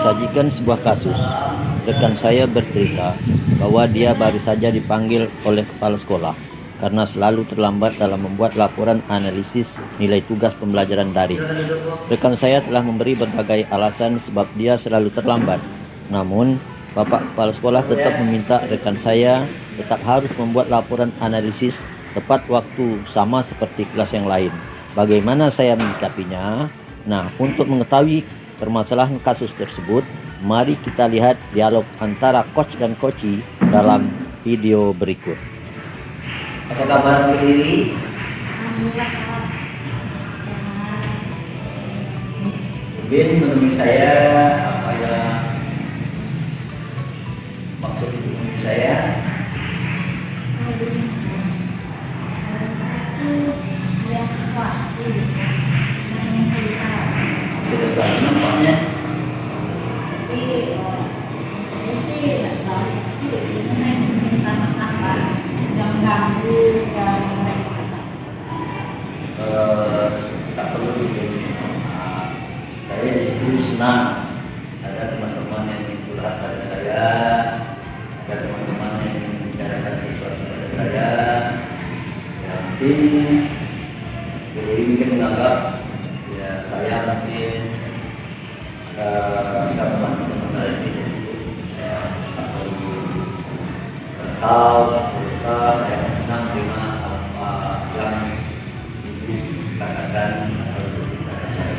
disajikan sebuah kasus. Rekan saya bercerita bahwa dia baru saja dipanggil oleh kepala sekolah karena selalu terlambat dalam membuat laporan analisis nilai tugas pembelajaran daring. Rekan saya telah memberi berbagai alasan sebab dia selalu terlambat. Namun, Bapak Kepala Sekolah tetap meminta rekan saya tetap harus membuat laporan analisis tepat waktu sama seperti kelas yang lain. Bagaimana saya menyikapinya? Nah, untuk mengetahui permasalahan kasus tersebut, mari kita lihat dialog antara coach dan coachee dalam video berikut. Apa kabar Riri? Bin menemui saya, apa ya maksud menemui saya? Sudah sekali nampaknya. Tak perlu dibikin. Saya justru senang ada teman-teman yang curhat pada saya, ada teman-teman yang membicarakan sesuatu pada saya. Yang penting, jadi mungkin menganggap ya saya mungkin bisa membantu teman-teman ini. Atau saya senang terima apa yang dikatakan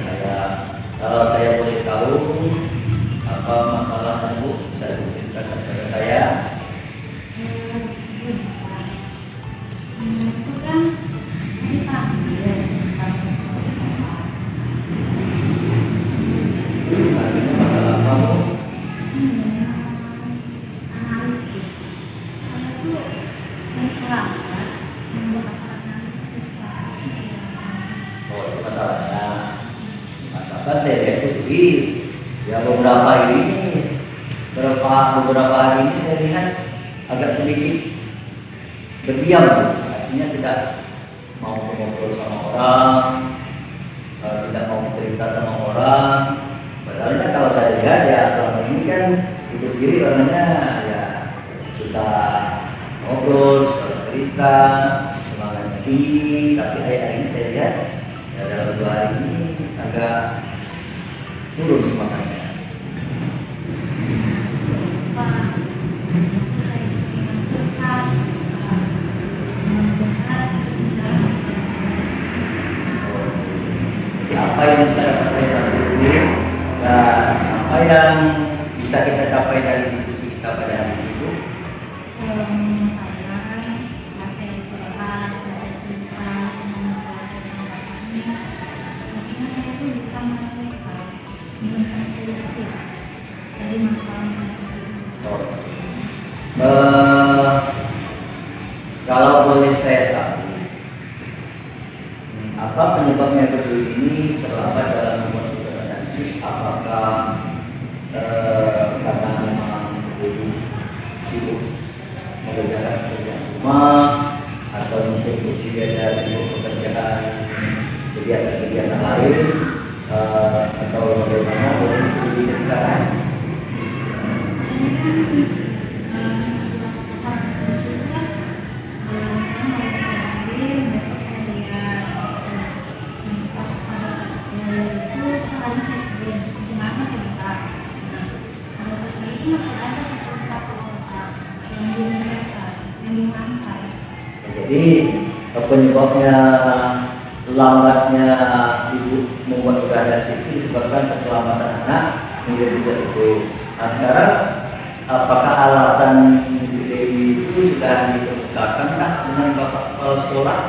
saya. Kalau saya boleh tahu apa masalah ibu bisa diceritakan kepada saya. Masalah kamu? Oh, itu masalahnya. Pantasan saya lihat ya beberapa hari ini saya lihat agak sedikit berdiam, artinya tidak mau ngobrol sama orang, tidak mau cerita sama orang. Padahal kalau saya lihat ya selama ini kan Ibu Riri orangnya ya suka ngobrol, suka cerita, semangatnya tinggi. Tapi hari ini saya lihat ya dalam 2 hari ini agak turun semangatnya. Apa yang bisa dapat saya bantu dan apa yang bisa kita capai dari diskusi kita pada hari itu? Kalau boleh saya tahu, apa penyebabnya berdua ini terlambat dalam membuat tugas analisis? Apakah karena memang berdua sibuk mengerjakan pekerjaan rumah, atau mungkin juga ada sibuk pekerjaan kegiatan-kegiatan lain, atau bagaimana? Boleh diceritakan? Jadi penyebabnya lambatnya ibu membuat tugas analisis itu disebabkan keterlambatan anak menjadi tugas itu. Nah sekarang apakah alasan Ibu Dewi itu sudah dikemukakan kah dengan Bapak Kepala Sekolah?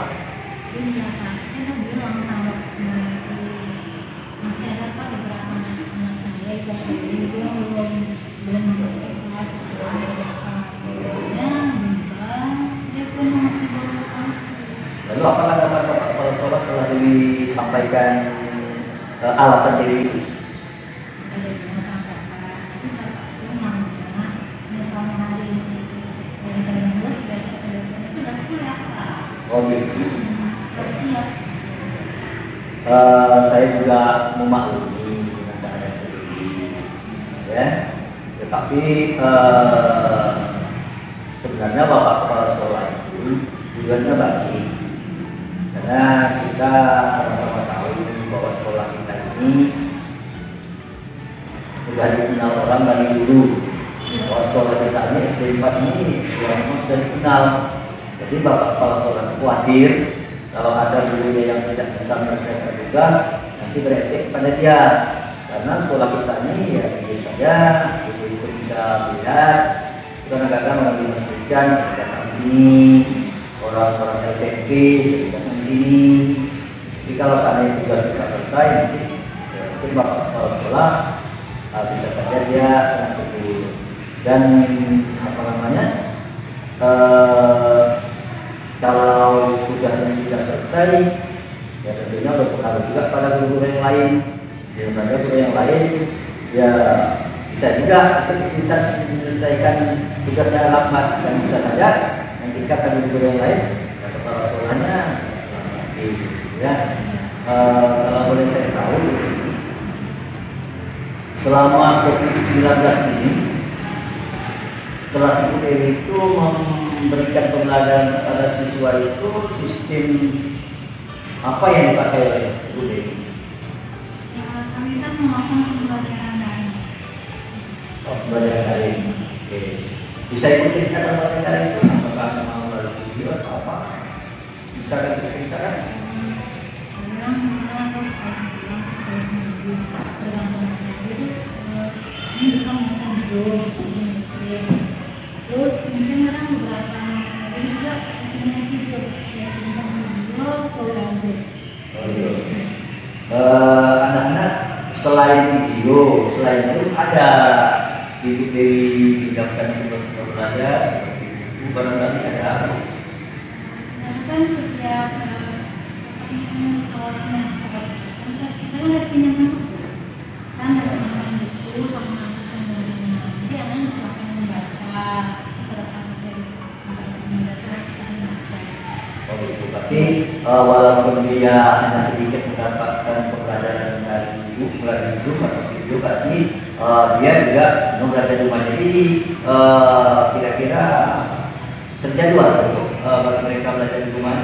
Sudah Pak, saya bilang sama masih ada Pak beberapa anak saya yang belum kelas Lalu apakah dapat Bapak Kepala Sekolah setelah disampaikan alasan Dewi itu? Oh gitu. Saya juga memaklumi dengan keadaan ini. ya. Tetapi sebenarnya Bapak Kepala Sekolah itu tujuannya baik, karena kita sama-sama tahu bahwa sekolah kita ini sudah dikenal orang dari dulu. Bahwa sekolah kita ini SD 4 ini sudah dikenal. Jadi Bapak Kepala Sekolah khawatir kalau ada gurunya yang tidak bisa menyelesaikan tugas, nanti berefek pada dia. Karena sekolah kita ini ya jujur saja, itu bisa lihat, kadang-kadang orang dinas pendidikan sedang di sini, orang-orang LTP sedang di sini. Jadi kalau seandainya tugas kita selesai, nanti ya, mungkin Bapak Kepala Sekolah bisa saja dia tutup. Dan apa namanya? Kalau tugasnya tidak selesai, ya tentunya berpengaruh juga pada guru yang lain. Yang saja guru yang lain, ya bisa juga kita menyelesaikan tugasnya lambat, dan bisa saja nanti kata guru yang lain, ya, kepala sekolahnya ya. Kalau boleh saya tahu, selama COVID-19 ini, kelas IPB itu memberikan pembelajaran kepada siswa itu sistem apa yang dipakai oleh Ibu Dewi? Ya, kami kan melakukan pembelajaran daring. Oh, pembelajaran daring. Oke. Bisa ikut ceritakan pembelajaran daring itu? Apakah mau melalui video atau apa? Bisa kita ceritakan? Ini bisa menggunakan video, terus mungkin orang beberapa hari juga punya video, saya punya video ke lanjut. Oh, iya. Anak-anak selain video, selain itu ada Ibu Dewi pinjamkan sebuah belajar seperti itu, barangkali ada. Nah, kan setiap kalau semester kita kan ada pinjaman buku, kan ada pinjaman buku sama nanti anak silakan membaca pada saat dari membaca. Oh itu berarti walaupun dia hanya sedikit mendapatkan pembelajaran dari ibu melalui YouTube atau video, berarti dia juga belajar di rumah. Jadi kira-kira terjadwal untuk bagi mereka belajar di rumah.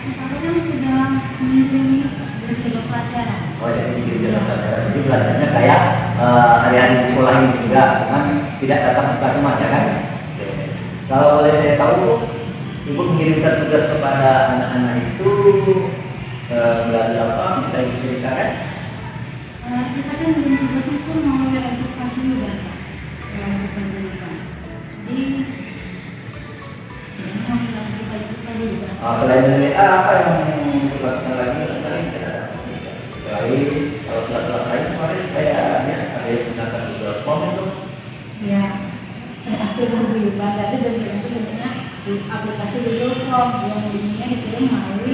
Kita kan sudah mengirim video pelajaran. Oh jadi video pelajaran. Jadi belajarnya kayak hari-hari di sekolah ini juga, kan tidak datang ke rumah ya kan? Oke. Kalau boleh saya tahu, Ibu mengirimkan tugas kepada anak-anak itu melalui apa? Bisa Ibu ceritakan? Kita kan dengan tugas itu mau edukasi juga, pendidikan. Jadi ini mau kita juga. Selain dari apa yang dilakukan lagi? Selain kalau kelas-kelas lain kemarin saya lihat ada yang menggunakan Google Form itu. Ya, aku lebih bangga itu bentuknya aplikasi Google Form yang ininya dikirim melalui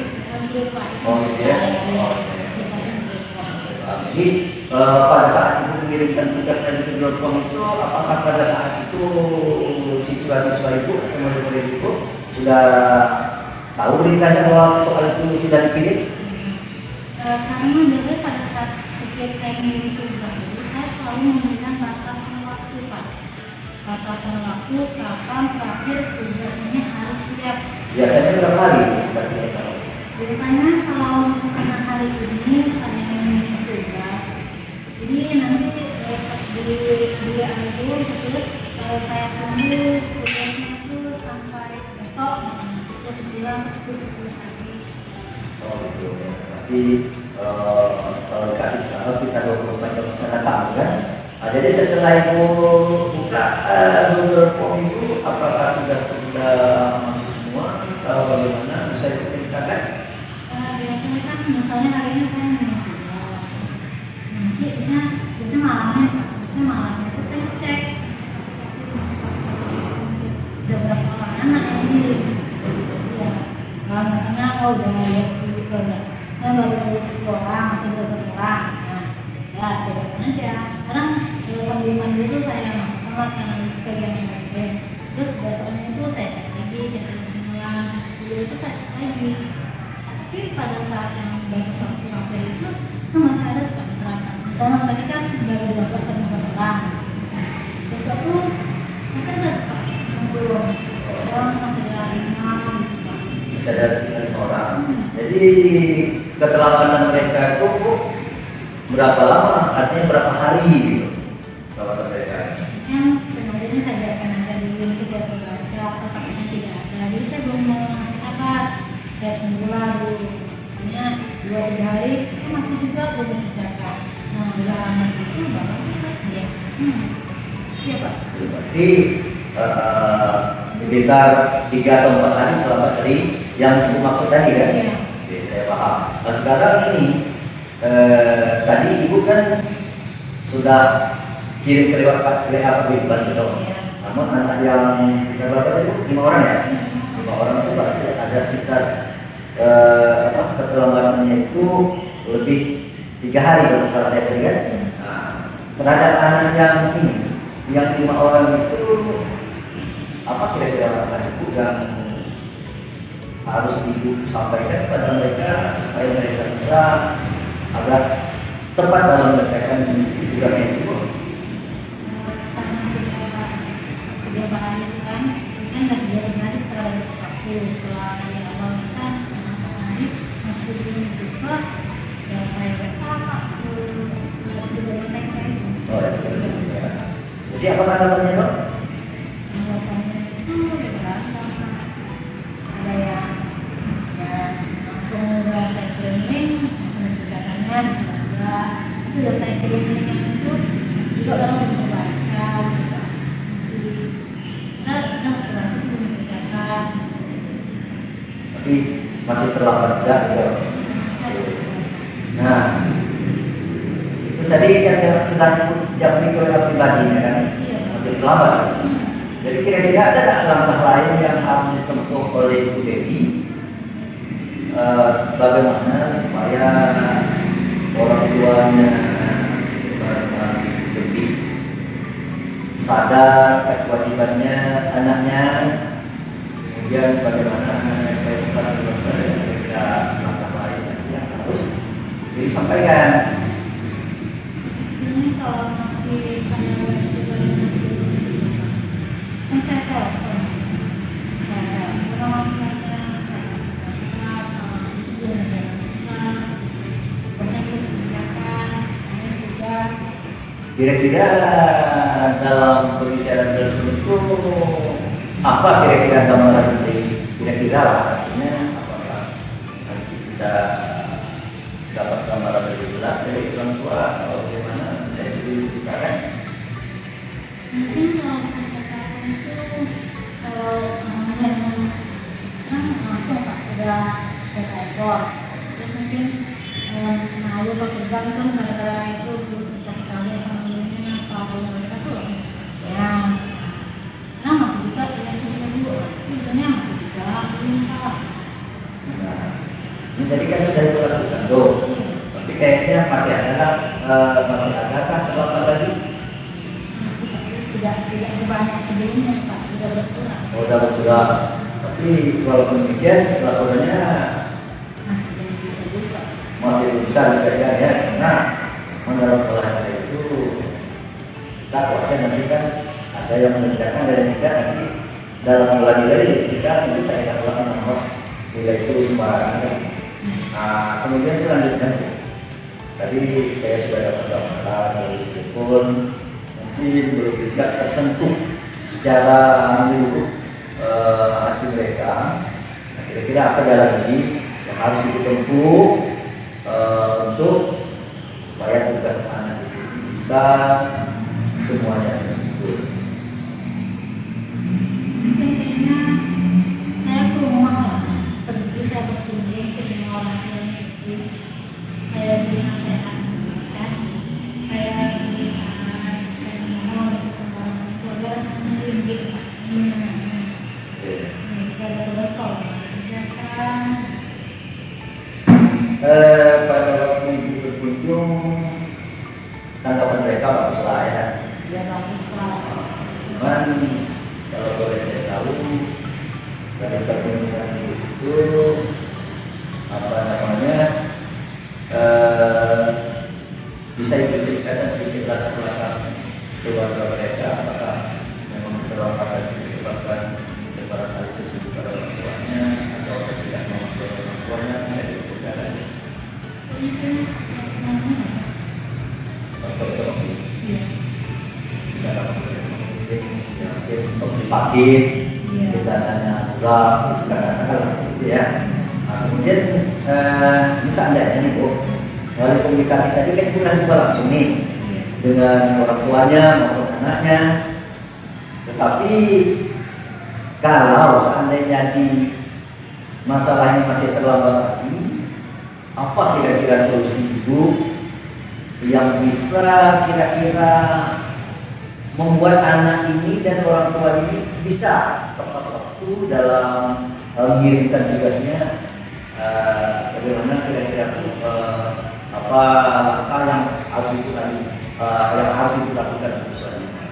grup Pak. Oh iya. Aplikasi Google Form. Jadi pada saat Ibu mengirimkan tugas dari Google Form itu, apakah pada saat itu siswa-siswa Ibu atau murid-murid Ibu sudah tahu beritanya bahwa soal itu sudah dikirim? Karena biasanya pada saat setiap saya mengirim tugas itu, saya selalu memberikan batasan waktu Pak. Batasan waktu kapan terakhir tugas ini harus siap. Biasanya berapa hari? Biasanya kalau misalkan hari ini saya mengirim tugas, jadi nanti di hari itu saya tunggu tugasnya itu sampai besok pukul 9 pukul 10 pagi. Oh gitu. Berarti kalau dikasih harus kita 24 jam datang kan? Jadi setelah Ibu buka Google Form itu, apakah tugas sudah masuk semua? Kalau bagaimana bisa Ibu ceritakan? Biasanya kan misalnya hari ini saya mengirim tugas, nanti biasanya malamnya itu saya cek udah berapa orang anak ini. Ya, kalau misalnya udah lihat gitu ya, saya baru lihat 10 orang atau 12 orang, nah ya bedakan aja. Kadang sambil itu saya sama sebagian yang terus besoknya itu saya cek lagi, cek dulu itu saya cek lagi. Tapi pada saat yang baru waktu itu masih ada tukang misalnya tadi kan baru 12 atau 15 orang. bisa dari sekitar 5 orang. Jadi keterlambatan mereka itu berapa lama? Artinya berapa hari gitu? Keterlambatan mereka. Yang sebenarnya saya akan ada dulu tidak terbaca atau takutnya tidak ada. Jadi saya belum apa saya tunggu lalu. Sebenarnya 2-3 hari masih juga belum dikerjakan. Nah, udah lama itu baru dia. Siapa? Berarti sekitar 3 atau 4 hari terlambat tadi yang ibu maksud tadi kan? Iya. Oke, saya paham. Nah sekarang ini tadi ibu kan sudah kirim ke WA Pak Wiban gitu. Iya. Namun anak yang sekitar berapa tadi? 5 orang ya? 5 orang itu berarti ada sekitar keterlambatannya itu lebih 3 hari kalau salah saya tadi kan? Nah, terhadap anak yang ini, yang 5 orang itu apa kira-kira langkah ibu yang harus ibu sampaikan kepada mereka supaya mereka bisa agar tepat dalam menyelesaikan tugasnya itu? Karena sudah bahaya itu kan dan dia generasi terhadap sesuatu setelah dari awal kan hari masih belum juga ya saya bertanya ke dari mereka itu. Oh, ya. Jadi apa tanggapannya dok? Tanggapannya itu ya berasa ada yang ya langsung udah saya kirimin menunjukkannya bisa juga itu udah saya kirimin itu juga orang belum membaca gitu masih udah belum menunjukkan. Tapi masih terlambat juga gitu. Nah, itu tadi kan sudah jam ini ke pribadi ya kan? Masih terlambat. Jadi kira-kira ada nggak langkah lain yang harus ditempuh oleh Ibu Dewi bagaimana supaya orang tuanya lebih sadar kewajibannya anaknya, kemudian bagaimana anaknya supaya cepat belajar, kira-kira langkah lain yang harus disampaikan. Ini kalau masih saya kan saya telepon saya orang tuanya saya Kira-kira dalam pembicaraan tersebut itu apa kira-kira gambaran dari kira-kira lah artinya apakah nanti bisa dapat gambaran lebih jelas dari orang tua atau bagaimana bisa diceritakan? mungkin kalau kata-kata itu kalau yang kan langsung Pak udah saya telepon terus mungkin malu atau segan kan kadang-kadang itu belum dikasih tahu sama ibunya kalau mereka tuh ya nah masih juga punya dulu ibunya masih juga Pak. Nah, ini tadi kan sudah dilakukan tuh, tapi kayaknya masih ada kan terlambat lagi? Tidak sebanyak sebelumnya Pak, sudah berkurang. Oh, udah berkurang. Tapi walaupun demikian laporannya Masih belum bisa juga. masih besar saja ya, karena menurut olahraga itu takutnya nanti kan ada yang mengerjakan dan tidak nanti dalam olah nilai kita itu saya katakan nomor nilai itu sembarangan. Nah, kemudian selanjutnya tadi saya sudah dapat gambaran dari telepon mungkin belum tidak tersentuh secara menyeluruh hati mereka. Nah, kira-kira apa jalan lagi yang harus ditempuh untuk supaya tugas anak itu bisa semuanya terhibur. Mungkin kayaknya saya ke rumah pergi saya berkunjung ke rumah orang tua itu saya dinasehat saya di sana saya mohon sama keluarga mendidik saya coba kalau kerjakan Pada waktu ibu berkunjung tanggapan mereka bagus lah ya. biar bagus Pak. Cuman kalau boleh saya tahu dari perkunjungan itu apa namanya bisa diceritakan sedikit latar belakang keluarga mereka, apakah memang keterlambatan disebabkan barangkali tersebut pada orang tuanya atau tidak? Wahid, Iya. kita tanya Abdullah, katakanlah seperti itu ya. Nah, kemudian ini seandainya nih Bu, melalui komunikasi tadi kan bukan juga langsung nih Iya. dengan orang tuanya maupun anaknya. Tetapi kalau seandainya di masalah ini masih terlambat lagi, apa kira-kira solusi Ibu yang bisa kira-kira membuat anak ini dan orang tua ini bisa tepat waktu dalam mengirimkan tugasnya? Bagaimana kira-kira apa langkah yang harus itu tadi yang harus dilakukan untuk selanjutnya?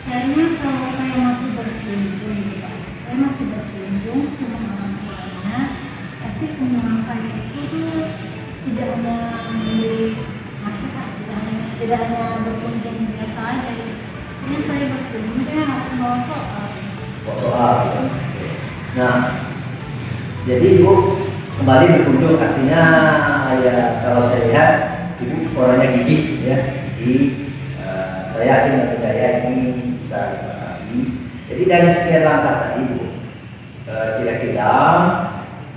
Kayaknya kalau saya masih berkunjung gitu Pak, saya masih berkunjung ke rumah orang tuanya, tapi kunjungan saya itu tuh tidak hanya membeli masakan, tidak hanya berkunjung biasa aja. Ini saya berkunjung dia harus bawa soal. Soal. Nah, jadi Ibu kembali berkunjung artinya ya kalau saya lihat Ibu orangnya gigih ya. Jadi saya yakin atau saya ini bisa diatasi. Jadi dari sekian langkah tadi Bu, kira-kira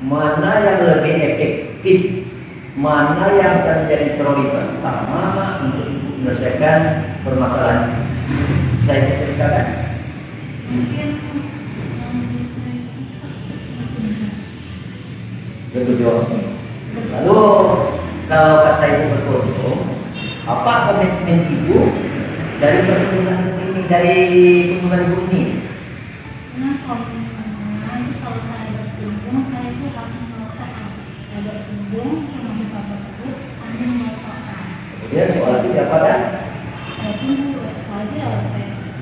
mana yang lebih efektif, mana yang akan menjadi prioritas utama untuk Ibu menyelesaikan permasalahan ini? Saya ceritakan. Mungkin Berkunjung. Lalu kalau kata Ibu berkunjung, apa komitmen Ibu dari perkunjungan Ibu ini, dari kunjungan Ibu ini? Nah, kalau saya berkunjung, saya itu harus merasakan. Saya berkunjung, cuma bisa tersebut sambil merasakan. Kemudian soal itu apa kan? Saya tunggu, soalnya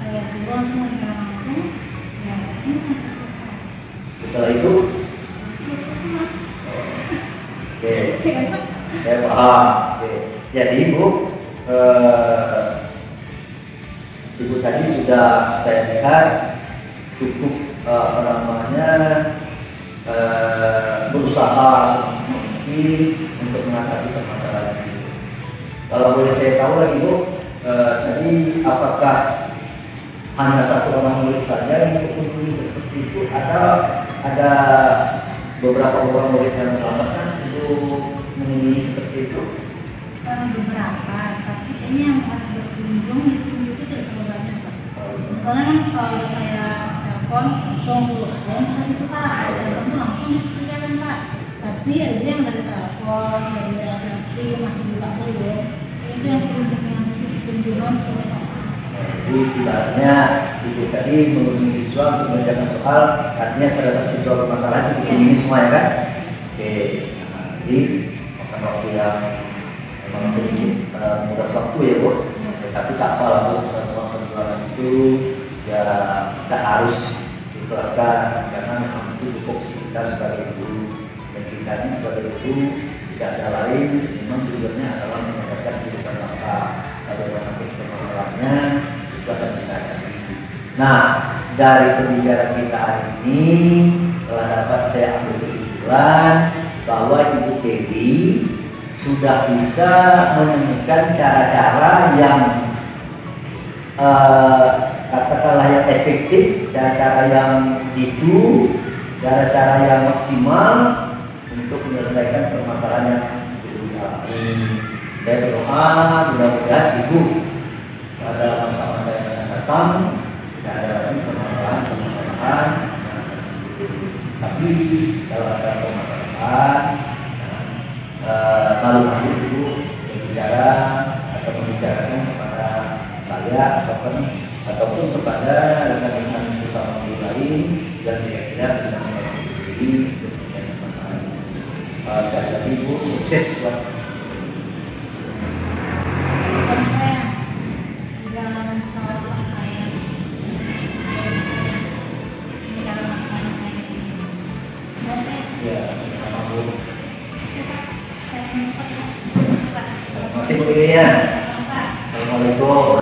saya turun dengan langsung, ya ini sampai selesai. Setelah itu, oke, saya paham. Oke. Jadi Ibu, Ibu tadi sudah saya lihat cukup berusaha semaksimal mungkin untuk mengatasi permasalahan ini. Kalau boleh saya tahu lagi Bu, tadi apakah hanya satu orang murid saja yang berkunjung seperti itu, atau ada beberapa orang murid yang melaporkan untuk mengunjungi seperti itu? Beberapa, tapi ini yang harus berkunjung itu tidak terlalu banyak Pak. Misalnya kan kalau udah saya telepon langsung dulu, ada yang bisa gitu Pak, telepon tuh langsung kerjakan Pak. Tapi ada yang dari telepon, dari nanti masih juga belum. Itu yang khusus kunjungan terus Pak. Jadi ibaratnya Ibu tadi mengunjungi siswa untuk mengerjakan soal, artinya terhadap siswa bermasalah itu dikunjungi semua ya kan? Oke, nah, jadi makan waktu yang memang sedikit menguras waktu ya Bu. Tapi tak apa lah Bu, selama perjuangan itu ya kita harus ikhlaskan karena memang itu cukup kita sebagai guru dan kita ini sebagai guru tidak ada lain, memang tujuannya adalah menyadarkan kehidupan bangsa. Bagaimana permasalahannya itu akan kita hadapi. Nah, dari pembicaraan kita hari ini telah dapat saya ambil kesimpulan bahwa Ibu Dewi sudah bisa menemukan cara-cara yang katakanlah yang efektif, cara-cara yang jitu, cara-cara yang maksimal untuk menyelesaikan permasalahan yang dialami. Saya berdoa mudah-mudahan Ibu pada masa-masa yang akan datang tidak ada lagi permasalahan. Tapi kalau ada permasalahan, lalu nanti Ibu berbicara atau membicarakan kepada saya ataupun kepada rekan-rekan sesama guru lain yang kira-kira bisa membantu diri untuk menyelesaikan masalah ini. Sekali lagi Ibu sukses buat masih begini ya. Assalamualaikum.